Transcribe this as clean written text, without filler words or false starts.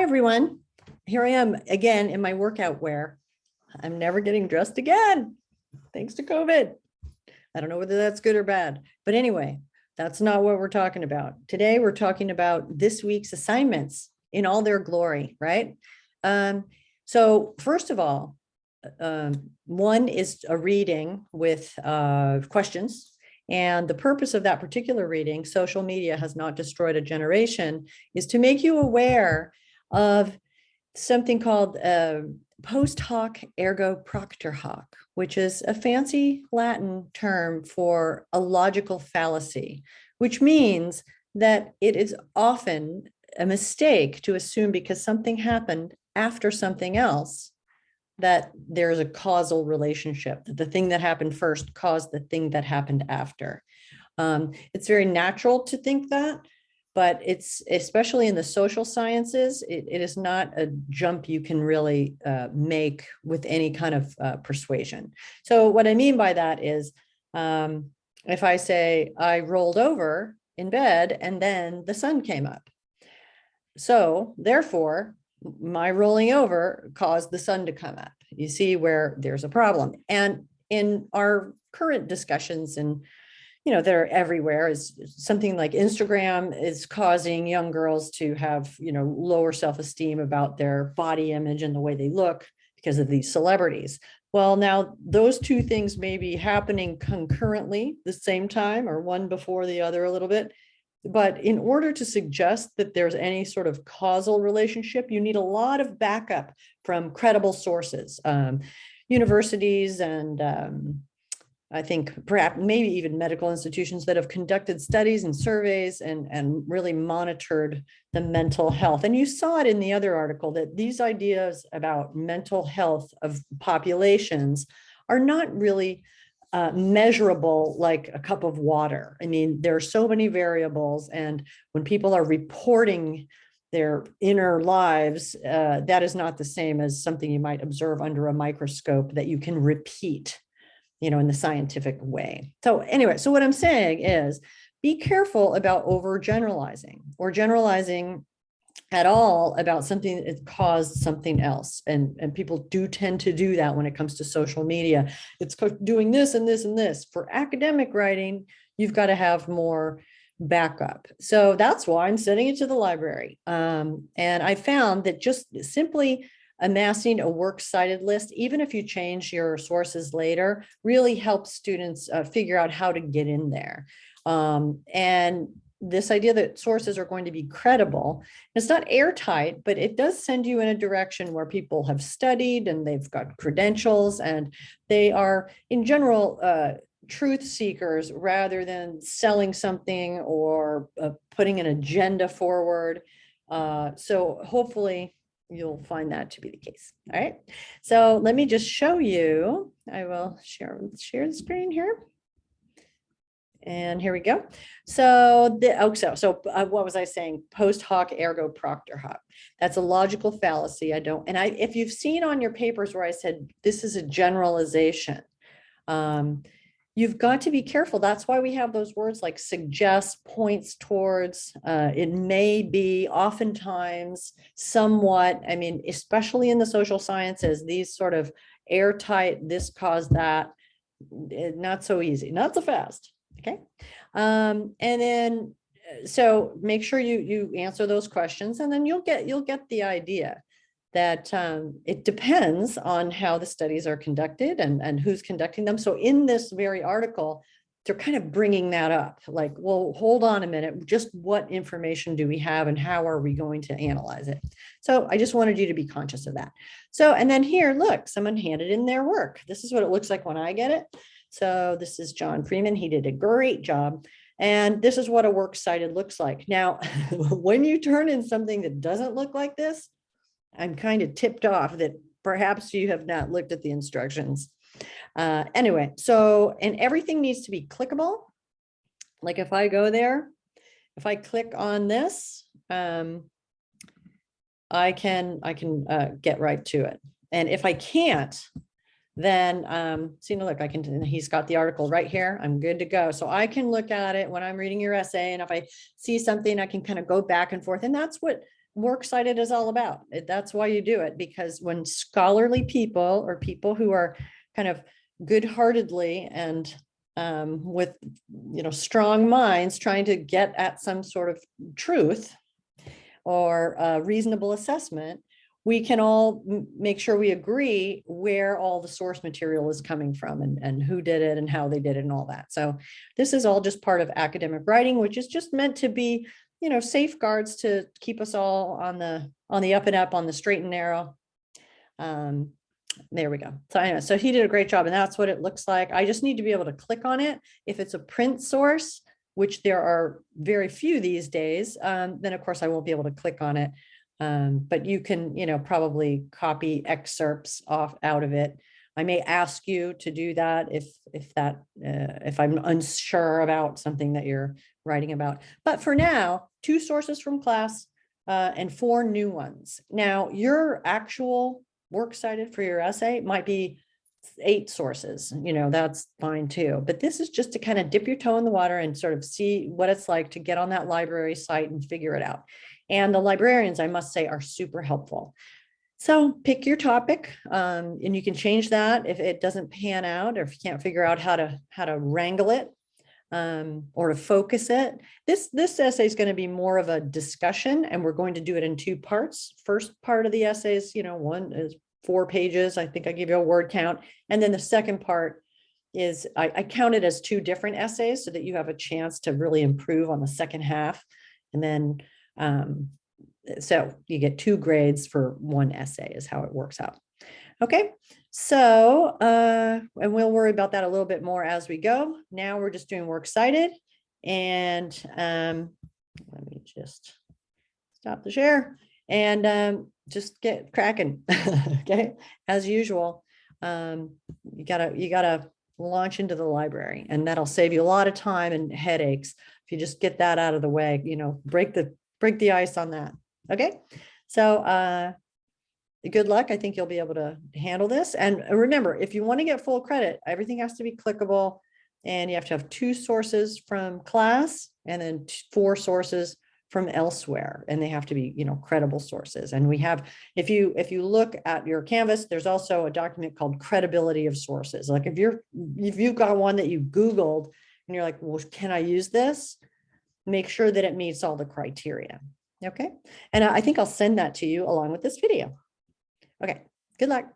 everyone. Here I am again in my workout wear. I'm never getting dressed again, thanks to COVID. I don't know whether that's good or bad, but anyway, that's not what we're talking about. Today, we're talking about this week's assignments in all their glory, right? So first of all, one is a reading with questions. And the purpose of that particular reading, Social Media Has Not Destroyed a Generation, is to make you aware of something called post hoc ergo propter hoc, which is a fancy Latin term for a logical fallacy, which means that it is often a mistake to assume because something happened after something else that there's a causal relationship, that the thing that happened first caused the thing that happened after. It's very natural to think that, but it's especially in the social sciences, it is not a jump you can really make with any kind of persuasion. So what I mean by that is, if I say I rolled over in bed and then the sun came up. So therefore, my rolling over caused the sun to come up. You see where there's a problem. And in our current discussions, and they're everywhere, is something like Instagram is causing young girls to have, lower self-esteem about their body image and the way they look because of these celebrities. Well, now those two things may be happening concurrently the same time, or one before the other a little bit. But in order to suggest that there's any sort of causal relationship, you need a lot of backup from credible sources, universities, and I think perhaps maybe even medical institutions that have conducted studies and surveys and really monitored the mental health. And you saw it in the other article that these ideas about mental health of populations are not really measurable like a cup of water. I mean, there are so many variables, and when people are reporting their inner lives, that is not the same as something you might observe under a microscope that you can repeat, in the scientific way. So anyway, so what I'm saying is be careful about overgeneralizing or generalizing at all about something that caused something else. And people do tend to do that when it comes to social media. It's doing this and this and this. For academic writing, you've got to have more backup. So that's why I'm sending it to the library. And I found that just simply amassing a works cited list, even if you change your sources later, really helps students figure out how to get in there. And this idea that sources are going to be credible, it's not airtight, but it does send you in a direction where people have studied and they've got credentials, and they are in general truth seekers rather than selling something or putting an agenda forward. So hopefully you'll find that to be the case. All right. So let me just show you. I will share the screen here. And here we go. So what was I saying? Post hoc ergo propter hoc. That's a logical fallacy. If you've seen on your papers where I said this is a generalization, you've got to be careful. That's why we have those words like suggest, points towards, it may be, oftentimes, somewhat. I mean, especially in the social sciences, these sort of airtight, this caused that, not so easy, not so fast. Okay. And then, so make sure you answer those questions, and then you'll get the idea that it depends on how the studies are conducted and who's conducting them. So in this very article, they're kind of bringing that up, like, well, hold on a minute, just what information do we have and how are we going to analyze it? So I just wanted you to be conscious of that. So, and then here, look, someone handed in their work. This is what it looks like when I get it. So this is John Freeman. He did a great job. And this is what a works cited looks like. Now, when you turn in something that doesn't look like this, I'm kind of tipped off that perhaps you have not looked at the instructions. Anyway, so, and everything needs to be clickable. Like if I go there, if I click on this, I can get right to it. And if I can't, then see, look, he's got the article right here. I'm good to go. So I can look at it when I'm reading your essay. And if I see something, I can kind of go back and forth. And that's what works cited is all about. That's why you do it, because when scholarly people or people who are kind of good-heartedly and with strong minds trying to get at some sort of truth or reasonable assessment, we can all make sure we agree where all the source material is coming from and who did it and how they did it and all that. So this is all just part of academic writing, which is just meant to be, safeguards to keep us all on the up and up, on the straight and narrow. There we go. So anyway, so he did a great job, and that's what it looks like. I just need to be able to click on it. If it's a print source, which there are very few these days, then of course I won't be able to click on it. But you can, probably copy excerpts out of it. I may ask you to do that if I'm unsure about something that you're writing about. But for now, 2 sources from class and 4 new ones. Now, your actual works cited for your essay might be 8 sources, that's fine too. But this is just to kind of dip your toe in the water and sort of see what it's like to get on that library site and figure it out. And the librarians, I must say, are super helpful. So pick your topic, and you can change that if it doesn't pan out, or if you can't figure out how to wrangle it or to focus it. This essay is going to be more of a discussion, and we're going to do it in 2 parts. First part of the essay is, one is 4 pages. I think I give you a word count. And then the second part is I count it as 2 different essays so that you have a chance to really improve on the second half. And then so you get 2 grades for 1 essay is how it works out. Okay, so and we'll worry about that a little bit more as we go. Now we're just doing works cited, and let me just stop the share and just get cracking. Okay, as usual, you gotta launch into the library, and that'll save you a lot of time and headaches if you just get that out of the way. Break the ice on that. Okay, so good luck. I think you'll be able to handle this. And remember, if you want to get full credit, everything has to be clickable, and you have to have 2 sources from class and then 4 sources from elsewhere, and they have to be, credible sources. And we have, if you look at your Canvas, there's also a document called credibility of sources. Like if you've got one that you Googled and you're like, well, can I use this? Make sure that it meets all the criteria. Okay. And I think I'll send that to you along with this video. Okay. Good luck.